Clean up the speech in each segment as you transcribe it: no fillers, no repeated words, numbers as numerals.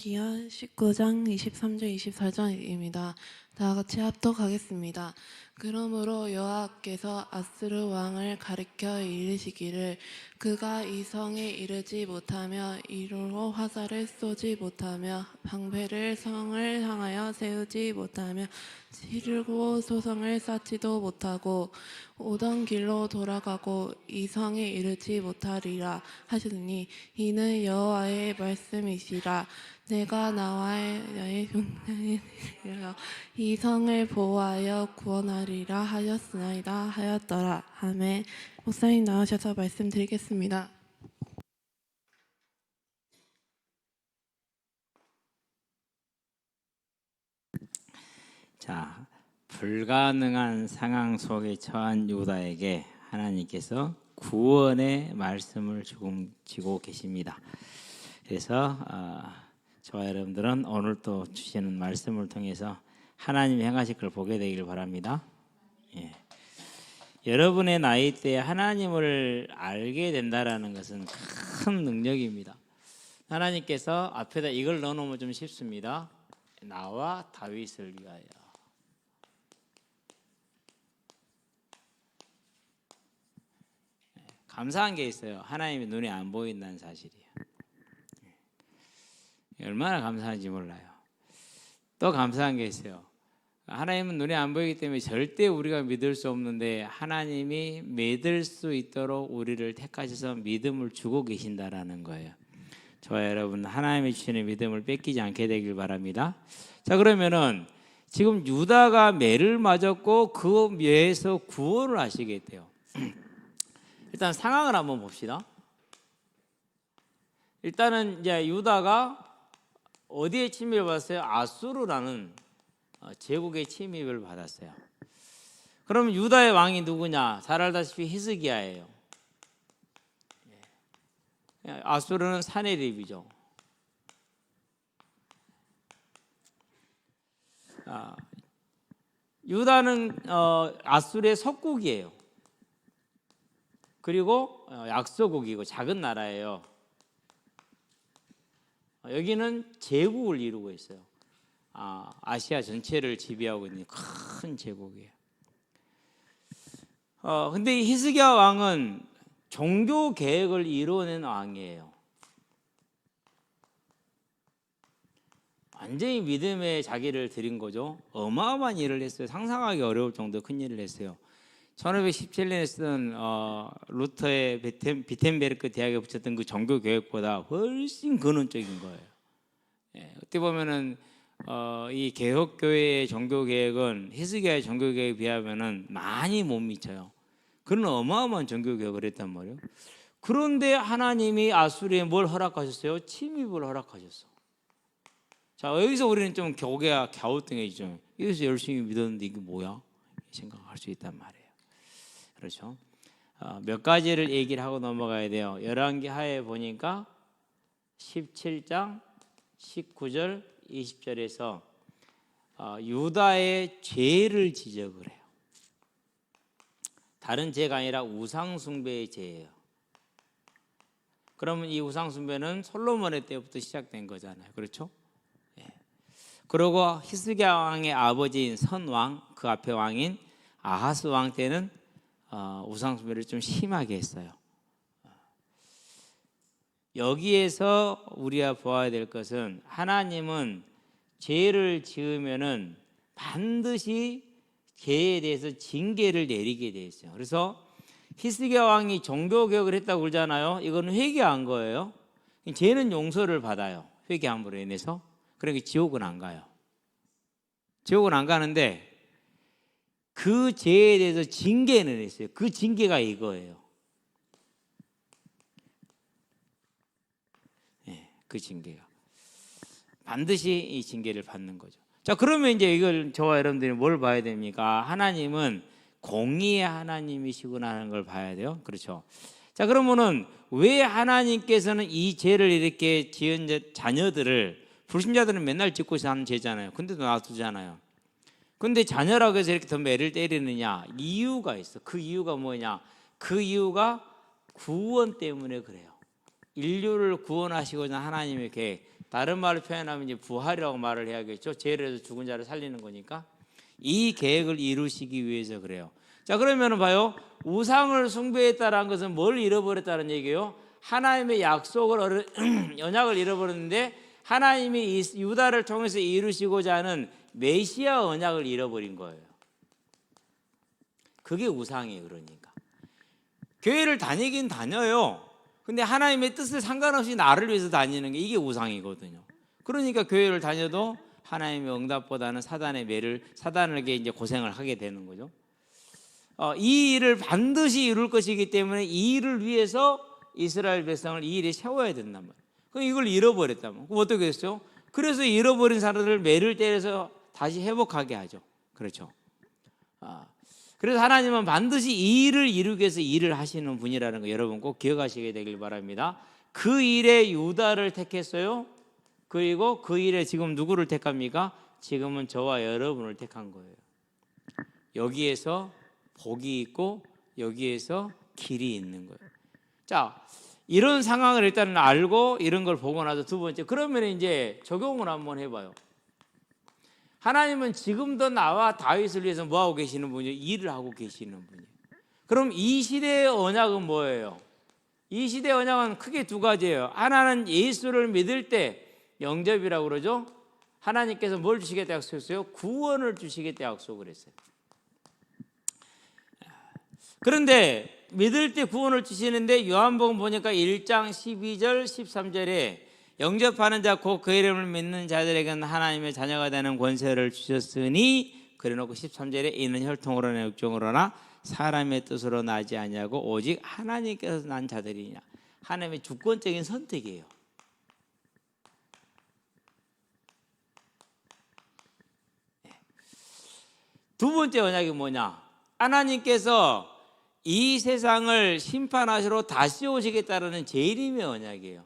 기하 19장 23절 24절입니다. 다 같이 합독하겠습니다. 그러므로 여호와께서 아수르 왕을 가리켜 이르시기를 그가 이 성에 이르지 못하며 이로로 화살을 쏘지 못하며 방패를 성을 향하여 세우지 못하며 지르고 소성을 쌓지도 못하고 오던 길로 돌아가고 이 성에 이르지 못하리라 하시니 이는 여호와의 말씀이시라. 내가 나의 용량에 이 성을 보호하여 구원하리라 하였으나이다 하였더라. 아멘. 목사님 나오셔서 말씀드리겠습니다. 자, 불가능한 상황 속에 처한 유다에게 하나님께서 구원의 말씀을 주고 계십니다. 그래서 저와 여러분들은 오늘 또 주시는 말씀을 통해서 하나님이 행하실 걸 보게 되기를 바랍니다. 예. 여러분의 나이대에 하나님을 알게 된다라는 것은 큰 능력입니다. 하나님께서 앞에다 이걸 넣어놓으면 좀 쉽습니다. 나와 다윗을 위하여. 감사한 게 있어요. 하나님의 눈에 안 보인다는 사실이에요. 얼마나 감사한지 몰라요. 또 감사한 게 있어요. 하나님은 눈에 안 보이기 때문에 절대 우리가 믿을 수 없는데 하나님이 믿을 수 있도록 우리를 택하셔서 믿음을 주고 계신다라는 거예요. 저와 여러분 하나님이 주시는 믿음을 뺏기지 않게 되길 바랍니다. 자, 그러면은 지금 유다가 매를 맞았고 그 매에서 구원을 하시겠대요. 일단 상황을 한번 봅시다. 일단은 이제 유다가 어디에 침입을 받았어요? 아수르라는 제국의 침입을 받았어요. 그러면 유다의 왕이 누구냐? 잘 알다시피 히스기야예요. 아수르는 사내립이죠. 유다는 아수르의 속국이에요. 그리고 약소국이고 작은 나라예요. 여기는 제국을 이루고 있어요. 아시아 전체를 지배하고 있는 큰 제국이에요. 근데 이 히스기야 왕은 종교 계획을 이루어낸 왕이에요. 완전히 믿음에 자기를 드린 거죠. 어마어마한 일을 했어요. 상상하기 어려울 정도 큰 일을 했어요. 1517년에 쓰던 루터의 비텐베르크 대학에 붙였던 그 종교 계획보다 훨씬 근원적인 거예요. 예, 어떻게 보면은 이 개혁교회의 종교 계획은 히스기야의 종교 계획에 비하면은 많이 못 미쳐요. 그런 어마어마한 종교 계획을 했단 말이에요. 그런데 하나님이 아수르에 뭘 허락하셨어요? 침입을 허락하셨어. 자, 여기서 우리는 좀 교계가 갸우뚱해지죠. 여기서 열심히 믿었는데 이게 뭐야? 생각할 수 있단 말이에요. 그렇죠? 몇 가지를 얘기를 하고 넘어가야 돼요. 열왕기 하에 보니까 17장 19절 20절에서 유다의 죄를 지적을 해요. 다른 죄가 아니라 우상숭배의 죄예요. 그러면 이 우상숭배는 솔로몬의 때부터 시작된 거잖아요. 그렇죠? 예. 그리고 히스기야 왕의 아버지인 선왕, 그 앞에 왕인 아하스 왕 때는 우상숭배를 좀 심하게 했어요. 여기에서 우리가 보아야 될 것은 하나님은 죄를 지으면은 반드시 죄에 대해서 징계를 내리게 돼 있어요. 그래서 히스기야 왕이 종교 개혁을 했다고 그러잖아요. 이거는 회개한 거예요. 죄는 용서를 받아요. 회개함으로 인해서. 그러니까 지옥은 안 가요. 지옥은 안 가는데 그 죄에 대해서 징계는 했어요. 그 징계가 이거예요. 그 징계가 반드시 이 징계를 받는 거죠. 자, 그러면 이제 이걸 저와 여러분들이 뭘 봐야 됩니까? 하나님은 공의의 하나님이시구나 하는 걸 봐야 돼요. 그렇죠? 자, 그러면은 왜 하나님께서는 이 죄를 이렇게 지은 자녀들을, 불신자들은 맨날 짓고 사는 죄잖아요. 근데도 놔두잖아요. 근데 자녀라고 해서 이렇게 더 매를 때리느냐? 이유가 있어. 그 이유가 뭐냐? 그 이유가 구원 때문에 그래요. 인류를 구원하시고자 하나님의 계획, 다른 말로 표현하면 이제 부활이라고 말을 해야겠죠. 죄를 해서 죽은 자를 살리는 거니까 이 계획을 이루시기 위해서 그래요. 자, 그러면은 봐요. 우상을 숭배했다라는 것은 뭘 잃어버렸다는 얘기예요? 하나님의 약속을 언약을 잃어버렸는데 하나님이 유다를 통해서 이루시고자 하는 메시아 언약을 잃어버린 거예요. 그게 우상이에요. 그러니까 교회를 다니긴 다녀요. 근데 하나님의 뜻을 상관없이 나를 위해서 다니는 게 이게 우상이거든요. 그러니까 교회를 다녀도 하나님의 응답보다는 사단의 매를, 사단에게 이제 고생을 하게 되는 거죠. 이 일을 반드시 이룰 것이기 때문에 이 일을 위해서 이스라엘 백성을 이 일에 세워야 된단 말이에요. 그럼 이걸 잃어버렸다면 그럼 어떻게 했어요? 그래서 잃어버린 사람들을 매를 때려서 다시 회복하게 하죠. 그렇죠. 그래서 하나님은 반드시 이 일을 이루기 위해서 일을 하시는 분이라는 거 여러분 꼭 기억하시게 되길 바랍니다. 그 일에 유다를 택했어요. 그리고 그 일에 지금 누구를 택합니까? 지금은 저와 여러분을 택한 거예요. 여기에서 복이 있고 여기에서 길이 있는 거예요. 자, 이런 상황을 일단 알고 이런 걸 보고 나서 두 번째, 그러면 이제 적용을 한번 해봐요. 하나님은 지금도 나와 다윗을 위해서 뭐하고 계시는 분이에요? 일을 하고 계시는 분이에요. 그럼 이 시대의 언약은 뭐예요? 이 시대의 언약은 크게 두 가지예요. 하나는 예수를 믿을 때 영접이라고 그러죠. 하나님께서 뭘 주시겠다 약속했어요? 구원을 주시겠다 약속을 했어요. 그런데 믿을 때 구원을 주시는데 요한복음 보니까 1장 12절 13절에 영접하는 자 곧 그 이름을 믿는 자들에게는 하나님의 자녀가 되는 권세를 주셨으니 그래놓고 13절에 이는 혈통으로나 육종으로나 사람의 뜻으로 나지 아니하고 오직 하나님께서 난 자들이냐. 하나님의 주권적인 선택이에요. 두 번째 언약이 뭐냐? 하나님께서 이 세상을 심판하시러 다시 오시겠다라는 재림의 언약이에요.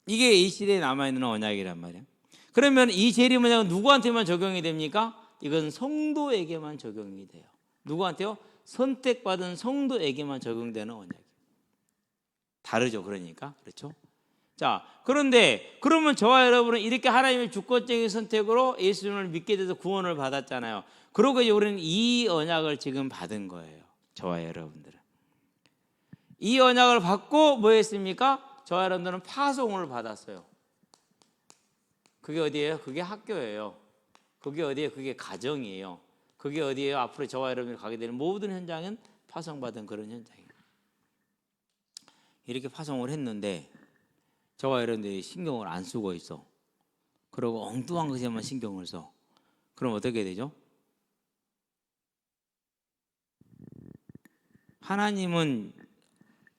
이게 이 시대에 남아있는 언약이란 말이에요. 그러면 이 재림 언약은 누구한테만 적용이 됩니까? 이건 성도에게만 적용이 돼요. 누구한테요? 선택받은 성도에게만 적용되는 언약이에요. 다르죠. 그러니까 그렇죠. 자, 그런데 그러면 저와 여러분은 이렇게 하나님의 주권적인 선택으로 예수님을 믿게 돼서 구원을 받았잖아요. 그러고 이제 우리는 이 언약을 지금 받은 거예요. 저와 여러분들은 이 언약을 받고 뭐 했습니까? 저와 여러분들은 파송을 받았어요. 그게 어디예요? 그게 학교예요. 그게 어디예요? 그게 가정이에요. 그게 어디예요? 앞으로 저와 여러분이 가게 되는 모든 현장은 파송받은 그런 현장이에요. 이렇게 파송을 했는데 저와 여러분들이 신경을 안 쓰고 있어. 그리고 엉뚱한 것에만 신경을 써. 그럼 어떻게 되죠? 하나님은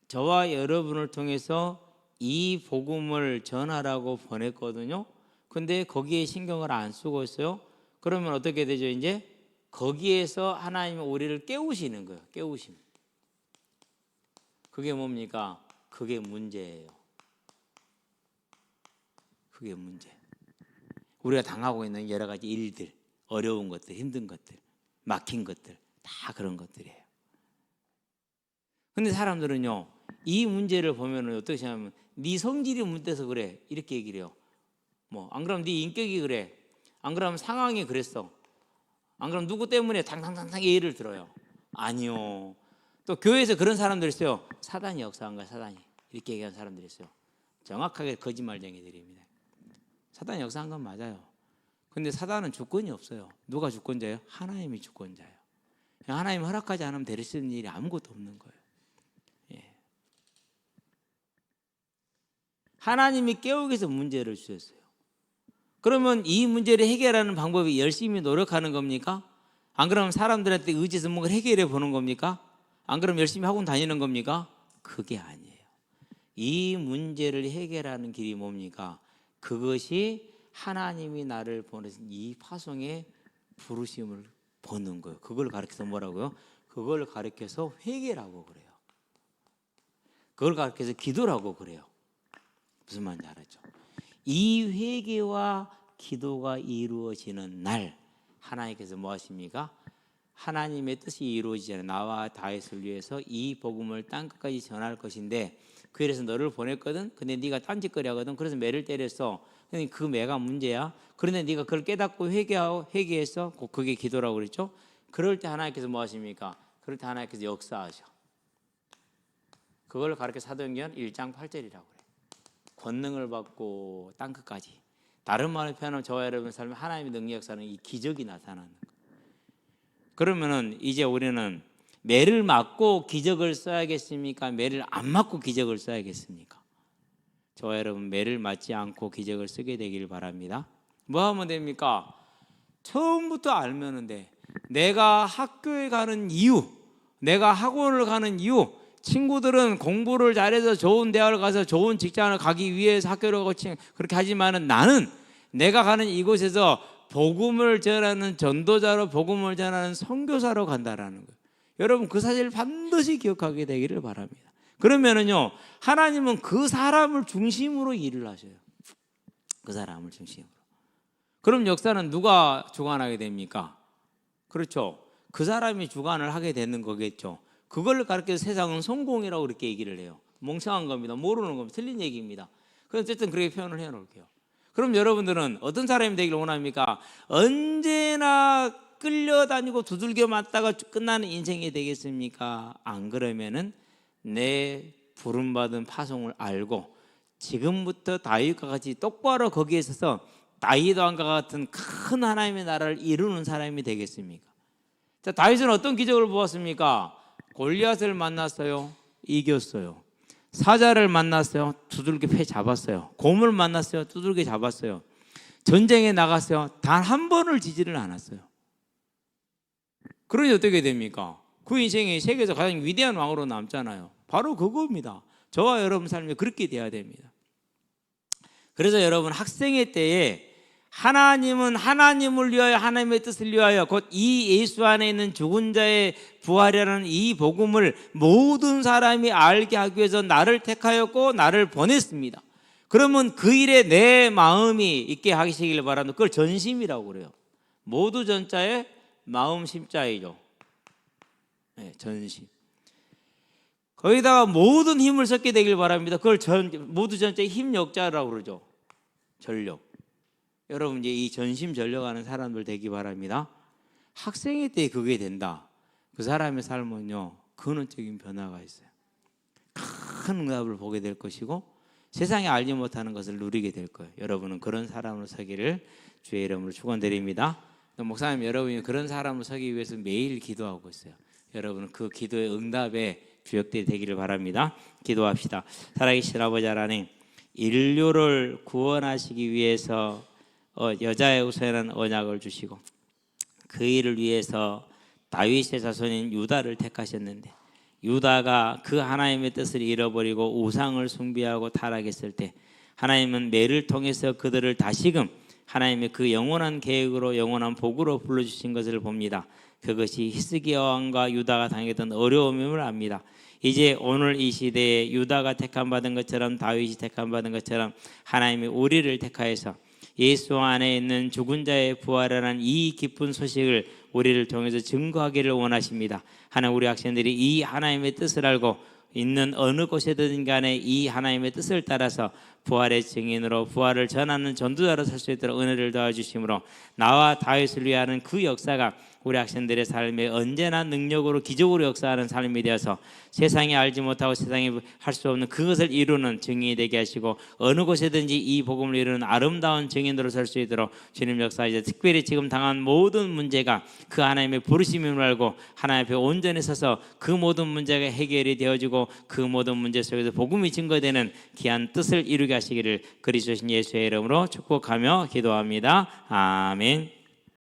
저와 여러분을 통해서 이 복음을 전하라고 보냈거든요. 근데 거기에 신경을 안 쓰고 있어요. 그러면 어떻게 되죠? 이제 거기에서 하나님은 우리를 깨우시는 거예요. 깨우심. 그게 뭡니까? 그게 문제예요. 그게 문제. 우리가 당하고 있는 여러 가지 일들, 어려운 것들, 힘든 것들, 막힌 것들, 다 그런 것들이에요. 근데 사람들은요, 이 문제를 보면 어떻게 생각하면 네 성질이 문제돼서 그래 이렇게 얘기를 해요. 뭐 안 그러면 네 인격이 그래, 안 그러면 상황이 그랬어, 안 그러면 누구 때문에 당당당당 예를 들어요. 아니요. 또 교회에서 그런 사람들 있어요. 사단이 역사한 거야. 사단이 이렇게 얘기하는 사람들이 있어요. 정확하게 거짓말쟁이들입니다. 사단이 역사한 건 맞아요. 근데 사단은 주권이 없어요. 누가 주권자예요? 하나님이 주권자예요. 하나님 허락하지 않으면 될 수 있는 일이 아무것도 없는 거예요. 하나님이 깨우기 위해서 문제를 주셨어요. 그러면 이 문제를 해결하는 방법이 열심히 노력하는 겁니까? 안 그러면 사람들한테 의지해서 뭔가 해결해 보는 겁니까? 안 그러면 열심히 학원 다니는 겁니까? 그게 아니에요. 이 문제를 해결하는 길이 뭡니까? 그것이 하나님이 나를 보내신 이 파송의 부르심을 보는 거예요. 그걸 가르쳐서 뭐라고요? 그걸 가르쳐서 회개라고 그래요. 그걸 가르쳐서 기도라고 그래요. 무슨 말인지 알았죠? 이 회개와 기도가 이루어지는 날 하나님께서 뭐 하십니까? 하나님의 뜻이 이루어지잖아요. 나와 다윗을 위해서 이 복음을 땅끝까지 전할 것인데 그 일에서 너를 보냈거든. 근데 네가 딴짓거리 하거든. 그래서 매를 때렸어. 근데 그 매가 문제야. 그런데 네가 그걸 깨닫고 회개했어. 그게 기도라고 그랬죠. 그럴 때 하나님께서 뭐 하십니까? 그럴 때 하나님께서 역사하셔. 그걸 가르쳐 사도행전 1장 8절이라고 그래. 권능을 받고 땅끝까지. 다른 말로 표현하면 저와 여러분 삶에 하나님의 능력 역사는 이 기적이 나타나는 거예요. 그러면은 이제 우리는 매를 맞고 기적을 써야겠습니까? 매를 안 맞고 기적을 써야겠습니까? 저와 여러분 매를 맞지 않고 기적을 쓰게 되길 바랍니다. 뭐 하면 됩니까? 처음부터 알면은 돼. 내가 학교에 가는 이유, 내가 학원을 가는 이유, 친구들은 공부를 잘해서 좋은 대학을 가서 좋은 직장을 가기 위해서 학교를 가고 그렇게 하지만은 나는 내가 가는 이곳에서 복음을 전하는 전도자로 복음을 전하는 선교사로 간다라는 거예요. 여러분 그 사실을 반드시 기억하게 되기를 바랍니다. 그러면은요 하나님은 그 사람을 중심으로 일을 하셔요. 그 사람을 중심으로. 그럼 역사는 누가 주관하게 됩니까? 그렇죠. 그 사람이 주관을 하게 되는 거겠죠. 그걸 가르쳐서 세상은 성공이라고 그렇게 얘기를 해요. 멍청한 겁니다. 모르는 겁니다. 틀린 얘기입니다. 그래서 어쨌든 그렇게 표현을 해놓을게요. 그럼 여러분들은 어떤 사람이 되기를 원합니까? 언제나 끌려다니고 두들겨 맞다가 끝나는 인생이 되겠습니까? 안 그러면은 내 부름받은 파송을 알고 지금부터 다윗과 같이 똑바로 거기에 있어서 다윗 왕과 같은 큰 하나님의 나라를 이루는 사람이 되겠습니까? 자, 다윗은 어떤 기적을 보았습니까? 골리앗을 만났어요. 이겼어요. 사자를 만났어요. 두들겨 패 잡았어요. 곰을 만났어요. 두들겨 잡았어요. 전쟁에 나갔어요. 단 한 번을 지지를 않았어요. 그러니 어떻게 됩니까? 그 인생이 세계에서 가장 위대한 왕으로 남잖아요. 바로 그겁니다. 저와 여러분 삶이 그렇게 돼야 됩니다. 그래서 여러분 학생의 때에 하나님은 하나님을 위하여 하나님의 뜻을 위하여 곧 이 예수 안에 있는 죽은 자의 부활이라는 이 복음을 모든 사람이 알게 하기 위해서 나를 택하였고 나를 보냈습니다. 그러면 그 일에 내 마음이 있게 하시길 바랍니다. 그걸 전심이라고 그래요. 모두 전자에 마음 심자이죠. 네, 전심. 거기다가 모든 힘을 쏟게 되길 바랍니다. 그걸 모두 전자에 힘력자라고 그러죠. 전력. 여러분 이제 이 전심전력하는 사람들 되기 바랍니다. 학생의 때 그게 된다. 그 사람의 삶은요 근원적인 변화가 있어요. 큰 응답을 보게 될 것이고 세상에 알지 못하는 것을 누리게 될 거예요. 여러분은 그런 사람으로 서기를 주의 이름으로 축원드립니다. 목사님 여러분이 그런 사람으로 서기 위해서 매일 기도하고 있어요. 여러분은 그 기도의 응답에 주역들이 되기를 바랍니다. 기도합시다. 살아계신 아버지 하나님, 인류를 구원하시기 위해서 여자의 우선한 언약을 주시고 그 일을 위해서 다윗의 자손인 유다를 택하셨는데 유다가 그 하나님의 뜻을 잃어버리고 우상을 숭배하고 타락했을 때 하나님은 매를 통해서 그들을 다시금 하나님의 그 영원한 계획으로 영원한 복으로 불러주신 것을 봅니다. 그것이 히스기야 왕과 유다가 당했던 어려움임을 압니다. 이제 오늘 이 시대에 유다가 택함받은 것처럼 다윗이 택함받은 것처럼 하나님이 우리를 택하여서 예수 안에 있는 죽은 자의 부활이라는 이 기쁜 소식을 우리를 통해서 증거하기를 원하십니다. 하나님 우리 학생들이 이 하나님의 뜻을 알고 있는 어느 곳에든 간에 이 하나님의 뜻을 따라서 부활의 증인으로 부활을 전하는 전도자로 살 수 있도록 은혜를 도와주심으로 나와 다윗을 위하는 그 역사가 우리 학생들의 삶에 언제나 능력으로 기적으로 역사하는 삶이 되어서 세상이 알지 못하고 세상이 할 수 없는 그것을 이루는 증인이 되게 하시고 어느 곳에든지 이 복음을 이루는 아름다운 증인으로 살 수 있도록 주님 역사하시자. 특별히 지금 당한 모든 문제가 그 하나님의 부르심임을 알고 하나님 앞에 온전히 서서 그 모든 문제가 해결이 되어지고 그 모든 문제 속에서 복음이 증거되는 귀한 뜻을 이루게 하시기를 그리스도 신 예수의 이름으로 축복하며 기도합니다. 아멘.